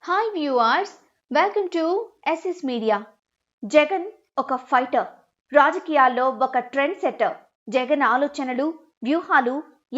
Hi viewers, welcome to SS media. Jagan ఒక fighter, రాజకీయాల్లో ఒక ట్రెండ్ సెట్టర్. జగన్ ఆలోచనలు, వ్యూహాలు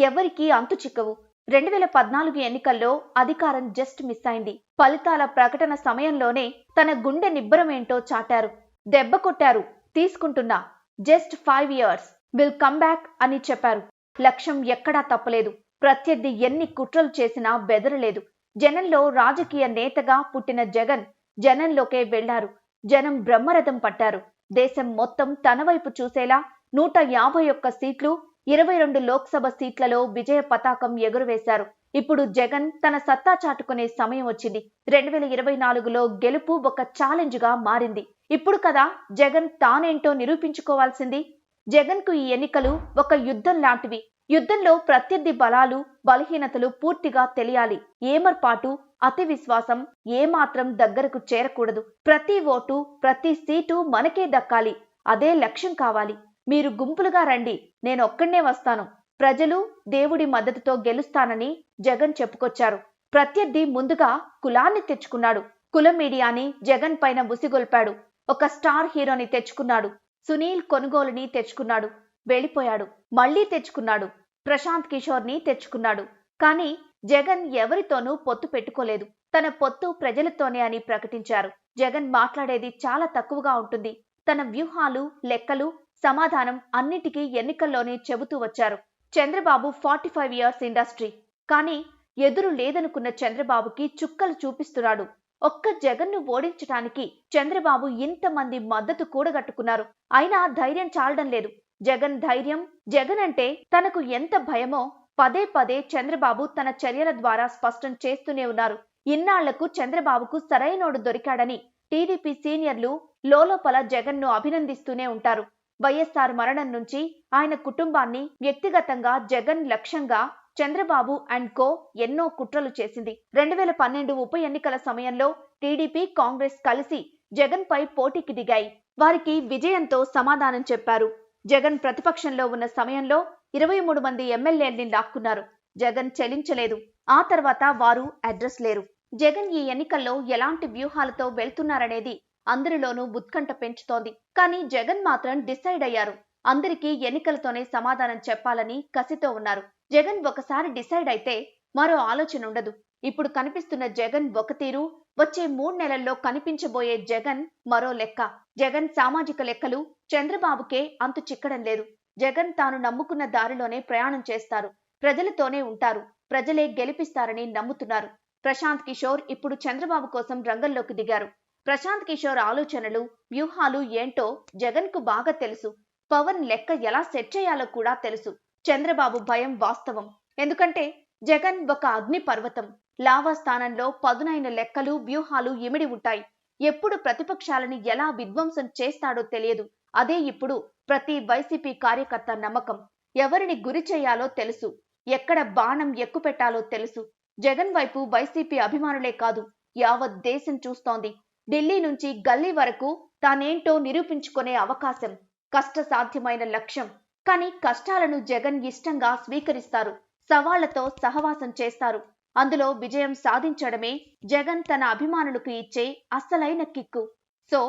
ఎవరికీ అంతు చిక్కవు. 2014 ఎన్నికల్లో అధికారం జస్ట్ మిస్ అయింది. ఫలితాల ప్రకటన సమయంలోనే తన గుండె నిబ్బరమేంటో చాటారు. దెబ్బ కొట్టారు, తీసుకుంటున్నా, just 5 years will come back అని చెప్పారు. లక్ష్యం ఎక్కడా తప్పలేదు. ప్రత్యర్థి ఎన్ని కుట్రలు చేసినా బెదరలేదు. జనంలో రాజకీయ నేతగా పుట్టిన జగన్ జనంలోకే వెళ్లారు. జనం బ్రహ్మరథం పట్టారు. దేశం మొత్తం తన వైపు చూసేలా 151 సీట్లు, 22 లోక్సభ సీట్లలో విజయ పతాకం ఎగురవేశారు. ఇప్పుడు జగన్ తన సత్తా చాటుకునే సమయం వచ్చింది. 2024లో గెలుపు ఒక ఛాలెంజ్ గా మారింది. ఇప్పుడు కదా జగన్ తానేంటో నిరూపించుకోవాల్సింది. జగన్ కు ఈ ఎన్నికలు ఒక యుద్ధం లాంటివి. యుద్ధంలో ప్రత్యర్థి బలాలు, బలహీనతలు పూర్తిగా తెలియాలి. ఏమర్పాటు, అతి విశ్వాసం ఏమాత్రం దగ్గరకు చేరకూడదు. ప్రతి ఓటు, ప్రతి సీటు మనకే దక్కాలి. అదే లక్ష్యం కావాలి. మీరు గుంపులుగా రండి, నేనొక్కడే వస్తాను, ప్రజలు, దేవుడి మద్దతుతో గెలుస్తానని జగన్ చెప్పుకొచ్చారు. ప్రత్యర్థి ముందుగా కులాన్ని తెచ్చుకున్నాడు. కుల మీడియాని జగన్ పైన ఉసిగొల్పాడు. ఒక స్టార్ హీరోని తెచ్చుకున్నాడు. సునీల్ కొనుగోలుని తెచ్చుకున్నాడు. వెళ్ళిపోయాడు. మళ్లీ తెచ్చుకున్నాడు. ప్రశాంత్ కిషోర్ ని తెచ్చుకున్నాడు. కానీ జగన్ ఎవరితోనూ పొత్తు పెట్టుకోలేదు. తన పొత్తు ప్రజలతోనే అని ప్రకటించారు. జగన్ మాట్లాడేది చాలా తక్కువగా ఉంటుంది. తన వ్యూహాలు, లెక్కలు, సమాధానం అన్నిటికీ ఎన్నికల్లోనే చెబుతూ వచ్చారు. Chandrababu 45 years industry. కానీ ఎదురు లేదనుకున్న చంద్రబాబుకి చుక్కలు చూపిస్తున్నాడు. ఒక్క జగన్ను ఓడించడానికి చంద్రబాబు ఇంతమంది మద్దతు కూడగట్టుకున్నారు. అయినా ధైర్యం చాలడం లేదు. జగన్ ధైర్యం, జగన్ అంటే తనకు ఎంత భయమో పదే పదే చంద్రబాబు తన చర్యల ద్వారా స్పష్టం చేస్తూనే ఉన్నారు. ఇన్నాళ్లకు చంద్రబాబుకు సరైనోడు దొరికాడని టీడీపీ సీనియర్లు లోలోపల జగన్ ను అభినందిస్తూనే ఉంటారు. వైఎస్ఆర్ మరణం నుంచి ఆయన కుటుంబాన్ని, వ్యక్తిగతంగా జగన్ లక్ష్యంగా చంద్రబాబు అండ్ కో ఎన్నో కుట్రలు చేసింది. 2012 ఉప ఎన్నికల సమయంలో టీడీపీ, కాంగ్రెస్ కలిసి జగన్ పై పోటీకి దిగాయి. వారికి విజయంతో సమాధానం చెప్పారు. జగన్ ప్రతిపక్షంలో ఉన్న సమయంలో 23 మంది ఎమ్మెల్యేల్ని లాక్కున్నారు. జగన్ చెలించలేదు. ఆ తర్వాత వారు అడ్రస్ లేరు. జగన్ ఈ ఎన్నికల్లో ఎలాంటి వ్యూహాలతో వెళ్తున్నారనేది అందరిలోనూ ఉత్కంఠ పెంచుతోంది. కానీ జగన్ మాత్రం డిసైడ్ అయ్యారు. అందరికీ ఎన్నికలతోనే సమాధానం చెప్పాలని కసితో ఉన్నారు. జగన్ ఒకసారి డిసైడ్ అయితే మరో ఆలోచన ఉండదు. ఇప్పుడు కనిపిస్తున్న జగన్ ఒక తీరు, వచ్చే 3 నెలల్లో కనిపించబోయే జగన్ మరో లెక్క. జగన్ సామాజిక లెక్కలు చంద్రబాబుకే అంతు చిక్కడం లేదు. జగన్ తాను నమ్ముకున్న దారిలోనే ప్రయాణం చేస్తారు. ప్రజలతోనే ఉంటారు. ప్రజలే గెలిపిస్తారని నమ్ముతున్నారు. ప్రశాంత్ కిషోర్ ఇప్పుడు చంద్రబాబు కోసం రంగంలోకి దిగారు. ప్రశాంత్ కిషోర్ ఆలోచనలు, వ్యూహాలు ఏంటో జగన్ కు బాగా తెలుసు. పవన్ లెక్క ఎలా సెట్ చేయాలో కూడా తెలుసు. చంద్రబాబు భయం వాస్తవం. ఎందుకంటే జగన్ ఒక అగ్ని పర్వతం. లావా స్థానంలో పదునైన లెక్కలు, వ్యూహాలు ఇమిడి ఉంటాయి. ఎప్పుడు ప్రతిపక్షాలని ఎలా విధ్వంసం చేస్తాడో తెలియదు. అదే ఇప్పుడు ప్రతి వైసీపీ కార్యకర్త నమ్మకం. ఎవరిని గురి చేయాలో తెలుసు. ఎక్కడ బాణం ఎక్కుపెట్టాలో తెలుసు. జగన్ వైపు వైసీపీ అభిమానులే కాదు, యావత్ దేశం చూస్తోంది. ఢిల్లీ నుంచి గల్లీ వరకు తానేంటో నిరూపించుకునే అవకాశం, కష్టసాధ్యమైన లక్ష్యం. కానీ కష్టాలను జగన్ ఇష్టంగా స్వీకరిస్తారు. సవాళ్లతో సహవాసం చేస్తారు. అందులో విజయం సాధించడమే జగన్ తన అభిమానులకు ఇచ్చే అసలైన కిక్కు. సో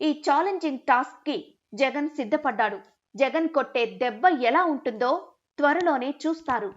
ఈ ఛాలెంజింగ్ టాస్క్ కి జగన్ సిద్ధపడ్డాడు. జగన్ కొట్టే దెబ్బ ఎలా ఉంటుందో త్వరలోనే చూస్తారు.